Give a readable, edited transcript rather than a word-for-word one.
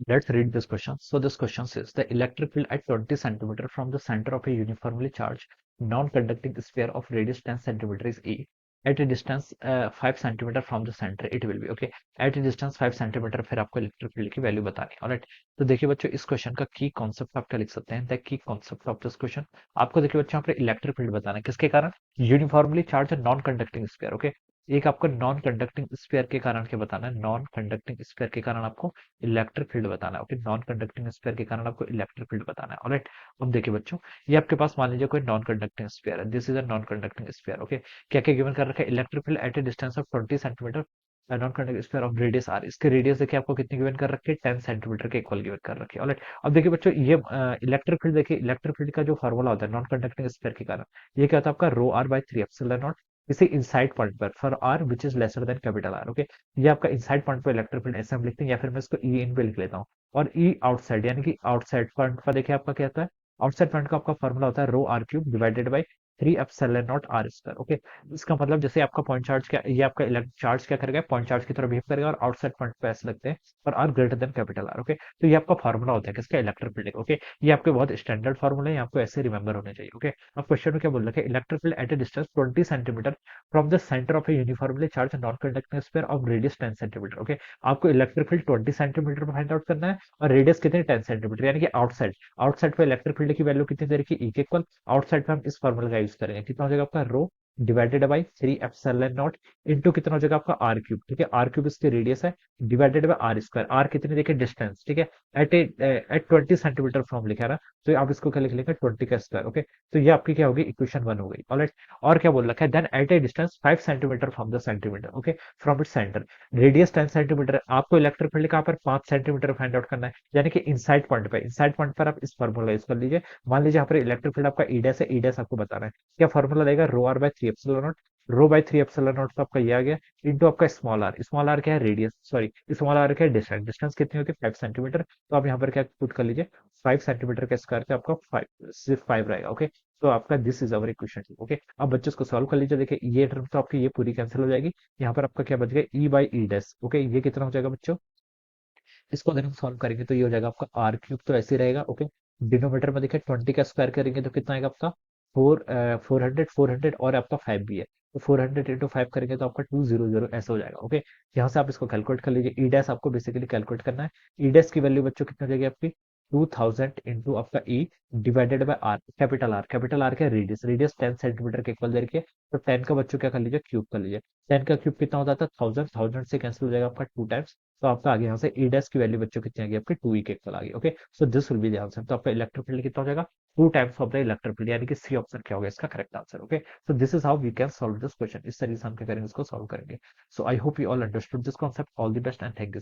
Let's read this question. So this question says the electric field at 20 centimeter from the center of a uniformly charged non-conducting sphere of radius 10 centimeter is A. At a distance 5 centimeter from the center it will be okay. At a distance 5 centimeter फिर आपको electric field की value बतानी है। Alright, तो देखिए बच्चों इस question का की कॉन्सेप्ट आप क्या लिख सकते हैं, the key concept of this question. आपको देखिए बच्चों यहाँ पर इलेक्ट्रिक फील्ड बताना है किसके कारण, uniformly charge non conducting sphere. Okay, एक आपको नॉन कंडक्टिंग स्फीयर के कारण क्या बताना है, नॉन कंडक्टिंग स्फीयर के कारण आपको इलेक्ट्रिक फील्ड बताना है। ओके, नॉन कंडक्टिंग स्फीयर के कारण आपको इलेक्ट्रिक फील्ड बताना है। ऑलराइट, अब देखिए बच्चों ये आपके पास मान लीजिए कोई नॉन कंडक्टिंग स्फीयर है, this is a non conducting sphere. Okay, क्या क्या गिवन कर रखा है, electric field at a distance of 20 centimetre non conducting sphere of radius R. इसके रेडियस देखिए आपको कितनी गिवन कर रखी है, 10 सेंटीमीटर के इक्वल गिवन कर रखी है। ऑलराइट, अब देखिए बच्चों ये इलेक्ट्रिक फील्ड देखिए, इलेक्ट्रिक फील्ड का जो फार्मूला होता है नॉन कंडक्टिंग स्फीयर के कारण, ये क्या होता है आपका rho are by 3 epsilon naught किसी इनसाइड पॉइंट पर for R which is lesser than capital R. Okay, ये आपका इनसाइड पॉइंट पर इलेक्ट्रिक फील्ड ऐसे हम लिखते हैं, या फिर मैं इसको ई इन पे लिख लेता हूँ। और ई आउटसाइड यानी कि आउटसाइड पॉइंट का देखिए आपका क्या होता है, आउटसाइड पॉइंट का आपका फॉर्मूला होता है rho r cube divided by 3 epsilon naught r square. Okay, इसका मतलब जैसे आपका पॉइंट चार्ज क्या, ये आपका चार्ज क्या करेगा, पॉइंट चार्ज की तरह बिहेव करेगा और आउटसाइड पॉइंट पे ऐसे लगते हैं और R greater than capital R. Okay, तो ये आपका फॉर्मूला होता है किसका, इलेक्ट्रिक फील्ड। ओके, ये आपके बहुत स्टैंडर्ड फॉर्मूला है, आपको ऐसे रिमेंबर होने चाहिए। ओके, अब क्वेश्चन में क्या बोल रखा है, electric field at a distance 20 centimetre from the centre of A uniformly charge non conducting sphere of radius 10 centimetre. Okay, आपको इलेक्ट्रिक फील्ड 20 सेंटीमीटर पर फाइंड आउट करना है और रेडियस कितनी, 10 सेंटीमीटर, यानी कि आउटसाइड। आउटसाइड पे इलेक्ट्रिक फील्ड की वैल्यू कितनी दे रखी है, ई के इक्वल। आउटसाइड पे हम इस फॉर्मूला का यूज करेंगे, कितना हो जाएगा आपका rho divided by 3 epsilon naught into कितना हो जाएगा आपका आर क्यूब। ठीक है, आर क्यूब इसकी रेडियस है, डिवाइडेड बाई आर स्क्वायर। आर कितनी देखिए डिस्टेंस, ठीक है, एट 20 सेंटीमीटर फ्रॉम लिखा रहा, तो आप इसको क्या लिख लेंगे 20 का स्क्वायर। ओके, तो ये आपकी क्या होगी, इक्वेशन 1 हो गई। ऑलराइट, और क्या बोल रखा है, then at a distance 5 centimetre from the centimetre. Okay, from its centre radius 10 centimetre है, आपको इलेक्ट्रिक फील्ड कहाँ पर 5 सेंटीमीटर फाइंड आउट करना है, यानी कि इनसाइड पॉइंट पे। इनसाइड पॉइंट पर आप इस फॉर्मूला यूज कर लीजिए। मान लीजिए यहाँ पर इलेक्ट्रिक फील्ड आपका ई डैश है, ई डैश आपको बताना है, क्या फॉर्मूला रहेगा, rho are by 3 epsilon naught. Rho by 3 epsilon naught तो आपका ये आ गया, इनटू आपका स्मॉल आर क्या है, रेडियस, सॉरी स्मॉल आर क्या है, डिस्टेंस। डिस्टेंस कितनी होती है, 5 सेंटीमीटर। तो आप यहाँ पर क्या पुट कर लीजिए, 5 सेंटीमीटर का स्क्वायर पे आपका 5 सिर्फ 5 रहेगा। ओके, तो आपका this is our equation. Okay, अब बच्चों इसको सॉल्व कर लीजिए, देखिए ये टर्म तो आपकी ये पूरी कैंसिल हो जाएगी, यहाँ पर आपका क्या बच गया, ई बाई ई डैश। ओके, ये कितना हो जाएगा बच्चों, इसको अगर हम सॉल्व करेंगे तो ये हो जाएगा आपका आर क्यूब, तो ऐसे ही रहेगा। ओके, डिनोमीटर में देखिए 20 का स्क्वायर करेंगे तो कितना आएगा आपका 400 और आपका 5 भी है, तो 400 इंटू 5 करेंगे तो आपका 200 ऐसा हो जाएगा। ओके, यहाँ से आप इसको कैलकुलेट कर लीजिए, ई डैश आपको बेसिकली कैलकुलेट करना है। ई डैश की वैल्यू बच्चों कितनी हो जाएगी आपकी 2000 इंटू आपका E divided by R, capital R. Capital R क्या, रेडियस। रेडियस 10 सेंटीमीटर के इक्वल दे रखी है, तो 10 का बच्चों क्या कर लीजिए, क्यूब कर लीजिए। 10 का क्यूब कितना हो जाता है 1000, 1000 से कैंसिल हो जाएगा आपका 2 टाइम्स, तो आपका आगे यहाँ से ई डैश की वैल्यू बच्चों कितनी आ गई आपकी 2 ई के इक्वल आ गई। Okay, so this will be the answer. तो आपका इलेक्ट्रिक फील्ड कितना हो जाएगा, 2 times of the electric field, यानी कि सी ऑप्शन क्या होगा इसका correct answer. Okay, so this is how we can solve this question, इस तरीके से हम क्या करेंगे इसको सॉल्व करेंगे। So I hope you all understood this concept, all the best and thank you.